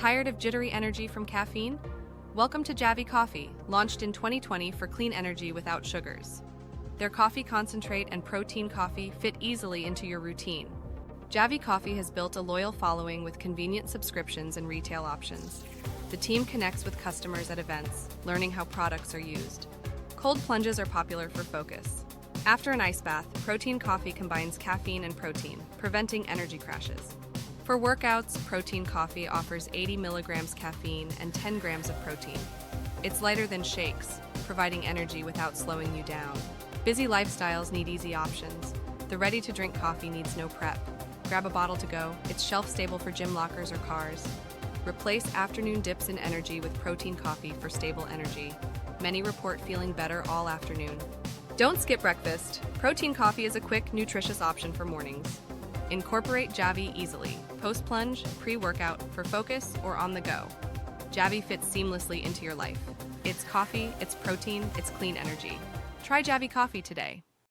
Tired of jittery energy from caffeine? Welcome to Javvy Coffee, launched in 2020 for clean energy without sugars. Their coffee concentrate and protein coffee fit easily into your routine. Javvy Coffee has built a loyal following with convenient subscriptions and retail options. The team connects with customers at events, learning how products are used. Cold plunges are popular for focus. After an ice bath, protein coffee combines caffeine and protein, preventing energy crashes. For workouts, protein coffee offers 80 milligrams caffeine and 10 grams of protein. It's lighter than shakes, providing energy without slowing you down. Busy lifestyles need easy options. The ready-to-drink coffee needs no prep. Grab a bottle to go. It's shelf-stable for gym lockers or cars. Replace afternoon dips in energy with protein coffee for stable energy. Many report feeling better all afternoon. Don't skip breakfast. Protein coffee is a quick, nutritious option for mornings. Incorporate Javvy easily. Post-plunge, pre-workout, for focus, or on the go. Javvy fits seamlessly into your life. It's coffee, it's protein, it's clean energy. Try Javvy Coffee today.